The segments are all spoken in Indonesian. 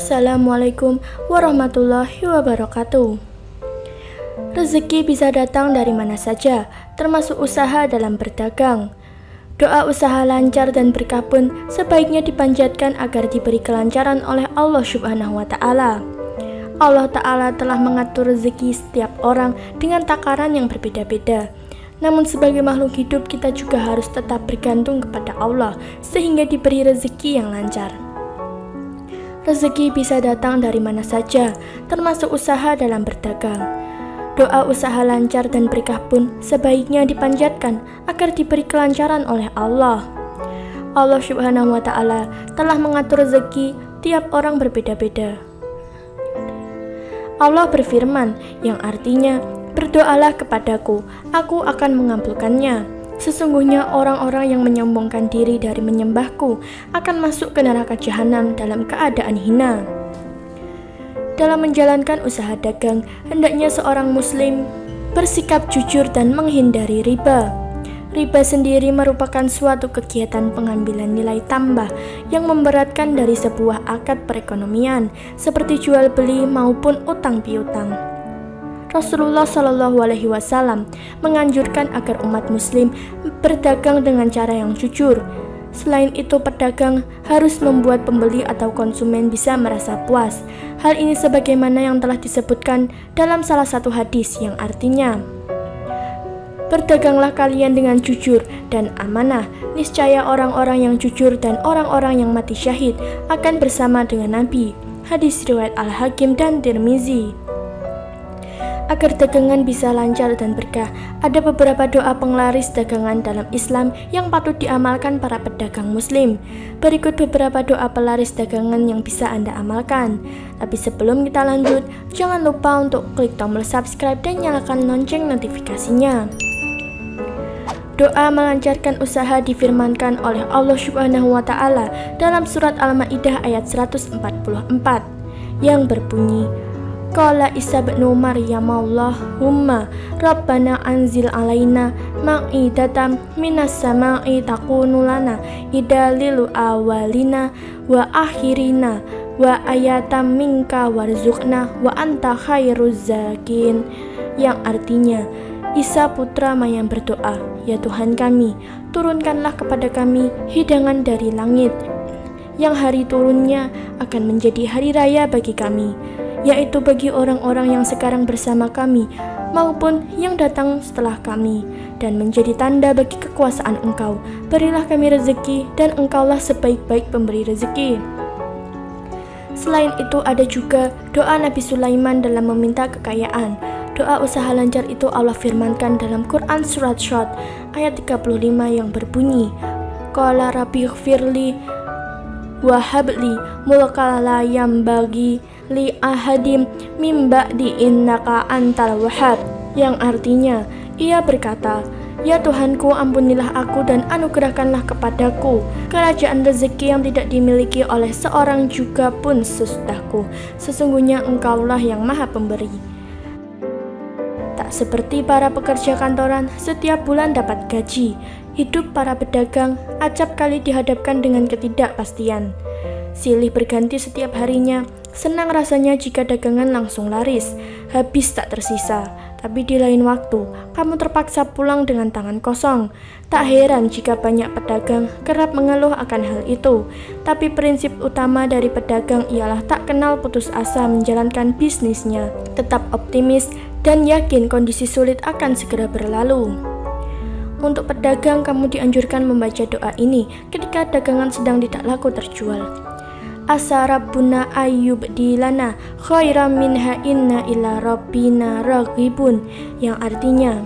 Assalamualaikum warahmatullahi wabarakatuh. Rezeki bisa datang dari mana saja, termasuk usaha dalam berdagang. Doa usaha lancar dan berkah pun sebaiknya dipanjatkan agar diberi kelancaran oleh Allah Subhanahu wa Ta'ala. Allah Ta'ala telah mengatur rezeki setiap orang dengan takaran yang berbeda-beda. Namun sebagai makhluk hidup kita juga harus tetap bergantung kepada Allah sehingga diberi rezeki yang lancar. Rezeki bisa datang dari mana saja, termasuk usaha dalam berdagang. Doa usaha lancar dan berkah pun sebaiknya dipanjatkan agar diberi kelancaran oleh Allah. Allah Subhanahu wa Ta'ala telah mengatur rezeki tiap orang berbeda-beda. Allah berfirman yang artinya, "Berdoalah kepadaku, aku akan mengabulkannya. Sesungguhnya orang-orang yang menyombongkan diri dari menyembahku akan masuk ke neraka jahanam dalam keadaan hina." Dalam menjalankan usaha dagang, hendaknya seorang muslim bersikap jujur dan menghindari riba. Riba sendiri merupakan suatu kegiatan pengambilan nilai tambah yang memberatkan dari sebuah akad perekonomian, seperti jual beli maupun utang piutang. Rasulullah Shallallahu Alaihi Wasallam menganjurkan agar umat muslim berdagang dengan cara yang jujur. Selain itu, pedagang harus membuat pembeli atau konsumen bisa merasa puas. Hal ini sebagaimana yang telah disebutkan dalam salah satu hadis yang artinya, "Berdaganglah kalian dengan jujur dan amanah, niscaya orang-orang yang jujur dan orang-orang yang mati syahid akan bersama dengan Nabi." Hadis riwayat Al-Hakim dan Tirmizi. Agar dagangan bisa lancar dan berkah, ada beberapa doa penglaris dagangan dalam Islam yang patut diamalkan para pedagang muslim. Berikut beberapa doa pelaris dagangan yang bisa Anda amalkan. Tapi sebelum kita lanjut, jangan lupa untuk klik tombol subscribe dan nyalakan lonceng notifikasinya. Doa melancarkan usaha difirmankan oleh Allah Subhanahu wa Ta'ala dalam surat Al-Maidah ayat 144 yang berbunyi, Qala Isa bin Maryam Allahumma Rabbana anzil alaina ma'idatan minas sama'i takunu lana idalilu awalina wa akhirina wa ayatam minka warzuqna wa anta khairuz zakin, yang artinya, Isa putra Maryam berdoa, "Ya Tuhan kami, turunkanlah kepada kami hidangan dari langit yang hari turunnya akan menjadi hari raya bagi kami, yaitu bagi orang-orang yang sekarang bersama kami maupun yang datang setelah kami, dan menjadi tanda bagi kekuasaan Engkau. Berilah kami rezeki dan Engkaulah sebaik-baik pemberi rezeki." Selain itu ada juga doa Nabi Sulaiman dalam meminta kekayaan. Doa usaha lancar itu Allah firmankan dalam Quran surat Shad ayat 35 yang berbunyi, Qala rabbi ighfirli wa habli mulka la yambaghi li ahadim min ba'di innaka antal wahhab, yang artinya, ia berkata, "Ya Tuhanku, ampunilah aku dan anugerahkanlah kepadaku kerajaan rezeki yang tidak dimiliki oleh seorang juga pun sesudahku. Sesungguhnya Engkaulah yang maha pemberi." Tak seperti para pekerja kantoran setiap bulan dapat gaji, hidup para pedagang acap kali dihadapkan dengan ketidakpastian. Silih berganti setiap harinya, senang rasanya jika dagangan langsung laris, habis tak tersisa. Tapi di lain waktu, kamu terpaksa pulang dengan tangan kosong. Tak heran jika banyak pedagang kerap mengeluh akan hal itu. Tapi prinsip utama dari pedagang ialah tak kenal putus asa menjalankan bisnisnya, tetap optimis dan yakin kondisi sulit akan segera berlalu. Untuk pedagang, kamu dianjurkan membaca doa ini ketika dagangan sedang tidak laku terjual. Asa rabbuna ayyub dilana khairam minha inna ila rabbina raghibun, yang artinya,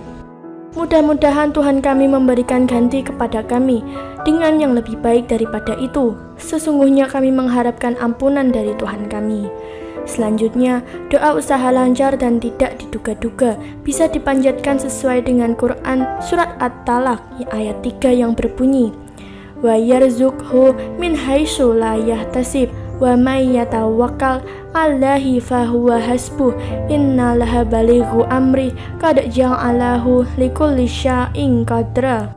mudah-mudahan Tuhan kami memberikan ganti kepada kami dengan yang lebih baik daripada itu. Sesungguhnya kami mengharapkan ampunan dari Tuhan kami. Selanjutnya, doa usaha lancar dan tidak diduga-duga bisa dipanjatkan sesuai dengan Quran surat At-Talaq ayat 3 yang berbunyi, wa yarzuqhu min haitsu la yahtasib wa may yatawakkal 'alallahi fahuwa hasbuh innallaha balighu amri qad ja'alahu likulli syai'in qadra,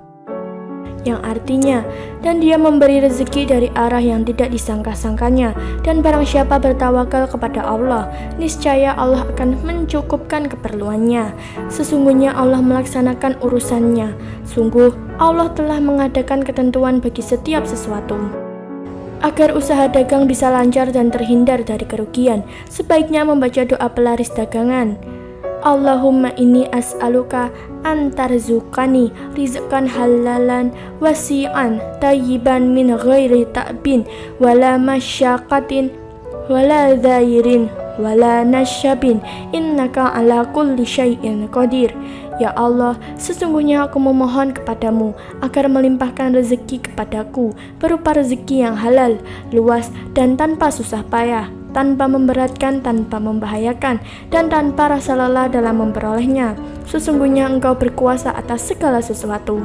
yang artinya, dan Dia memberi rezeki dari arah yang tidak disangka-sangkanya, dan barang siapa bertawakal kepada Allah, niscaya Allah akan mencukupkan keperluannya. Sesungguhnya Allah melaksanakan urusannya. Sungguh, Allah telah mengadakan ketentuan bagi setiap sesuatu. Agar usaha dagang bisa lancar dan terhindar dari kerugian, sebaiknya membaca doa pelaris dagangan. Allahumma inni as'aluka antarzukani rizqan halalan wasi'an tayyiban min ghairi ta'bin wala masyaqatin wala dhairin wala nasyabin innaka ala kulli syai'in qadir. Ya Allah, sesungguhnya aku memohon kepadamu agar melimpahkan rezeki kepadaku berupa rezeki yang halal, luas, dan tanpa susah payah, tanpa memberatkan, tanpa membahayakan, dan tanpa rasa lelah dalam memperolehnya. Sesungguhnya Engkau berkuasa atas segala sesuatu.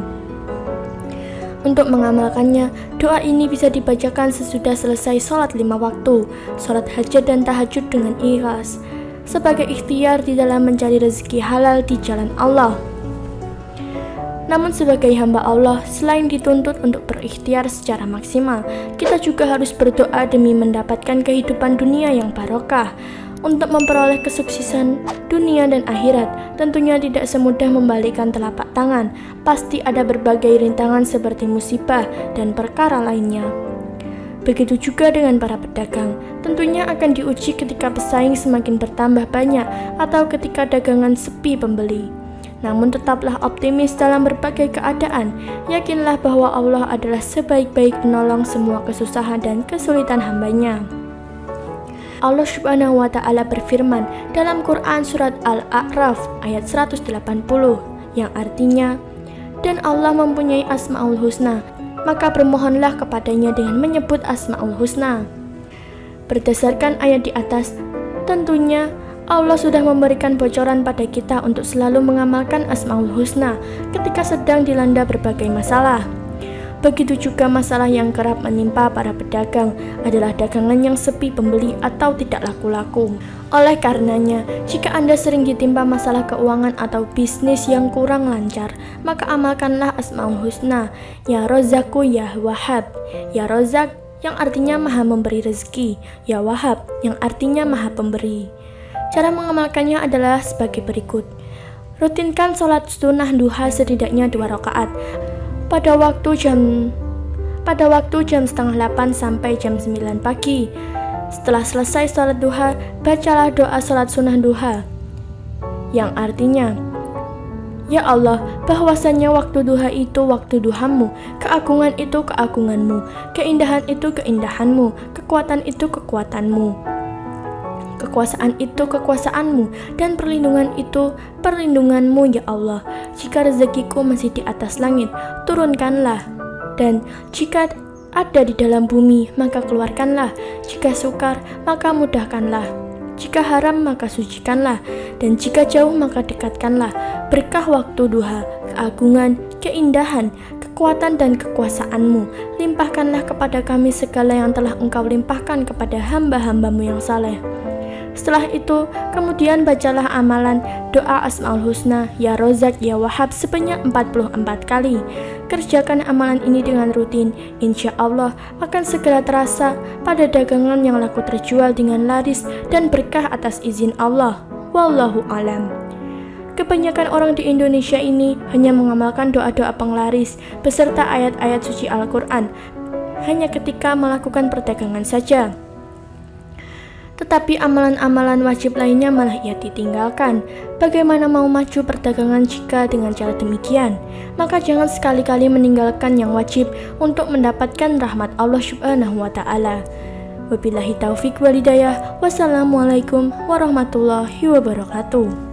Untuk mengamalkannya, doa ini bisa dibacakan sesudah selesai sholat 5 waktu, sholat hajat dan tahajud dengan ikhlas, sebagai ikhtiar di dalam mencari rezeki halal di jalan Allah. Namun sebagai hamba Allah, selain dituntut untuk berikhtiar secara maksimal, kita juga harus berdoa demi mendapatkan kehidupan dunia yang barokah. Untuk memperoleh kesuksesan dunia dan akhirat, tentunya tidak semudah membalikkan telapak tangan. Pasti ada berbagai rintangan seperti musibah dan perkara lainnya. Begitu juga dengan para pedagang, tentunya akan diuji ketika pesaing semakin bertambah banyak atau ketika dagangan sepi pembeli. Namun tetaplah optimis dalam berbagai keadaan. Yakinlah bahwa Allah adalah sebaik-baik penolong semua kesusahan dan kesulitan hambanya. Allah Subhanahu wa Ta'ala berfirman dalam Quran surat Al-A'raf ayat 180 yang artinya, dan Allah mempunyai Asmaul Husna, maka bermohonlah kepadanya dengan menyebut Asmaul Husna. Berdasarkan ayat di atas, tentunya Allah sudah memberikan bocoran pada kita untuk selalu mengamalkan Asmaul Husna ketika sedang dilanda berbagai masalah. Begitu juga masalah yang kerap menimpa para pedagang adalah dagangan yang sepi pembeli atau tidak laku-laku. Oleh karenanya, jika Anda sering ditimpa masalah keuangan atau bisnis yang kurang lancar, maka amalkanlah Asmaul Husna, Ya Rozzaku Ya Wahhab. Ya Rozzak yang artinya Maha Memberi rezeki, Ya Wahhab yang artinya Maha Pemberi. Cara mengamalkannya adalah sebagai berikut. Rutinkan sholat sunnah duha setidaknya 2 rakaat pada waktu jam 7:30 sampai jam 9 pagi. Setelah selesai sholat duha, bacalah doa sholat sunnah duha yang artinya, Ya Allah, bahwasannya waktu duha itu waktu duhamu, keagungan itu keagunganmu, keindahan itu keindahanmu, kekuatan itu kekuatanmu, kekuasaan itu kekuasaanmu, dan perlindungan itu perlindunganmu, ya Allah. Jika rezekiku masih di atas langit, turunkanlah, dan jika ada di dalam bumi, maka keluarkanlah. Jika sukar, maka mudahkanlah. Jika haram, maka sucikanlah, dan jika jauh, maka dekatkanlah. Berkah waktu duha, keagungan, keindahan, kekuatan dan kekuasaanmu, limpahkanlah kepada kami segala yang telah Engkau limpahkan kepada hamba-hambamu yang saleh. Setelah itu, kemudian bacalah amalan doa Asmaul Husna, Ya Rozzak Ya Wahhab sebanyak 44 kali. Kerjakan amalan ini dengan rutin, insya Allah akan segera terasa pada dagangan yang laku terjual dengan laris dan berkah atas izin Allah. Wallahu alam. Kebanyakan orang di Indonesia ini hanya mengamalkan doa-doa penglaris beserta ayat-ayat suci Al-Quran hanya ketika melakukan perdagangan saja. Tetapi amalan-amalan wajib lainnya malah ia ditinggalkan. Bagaimana mau maju perdagangan jika dengan cara demikian? Maka jangan sekali-kali meninggalkan yang wajib untuk mendapatkan rahmat Allah Subhanahu wa Ta'ala. Wabillahi taufik wal hidayah. Wassalamualaikum warahmatullahi wabarakatuh.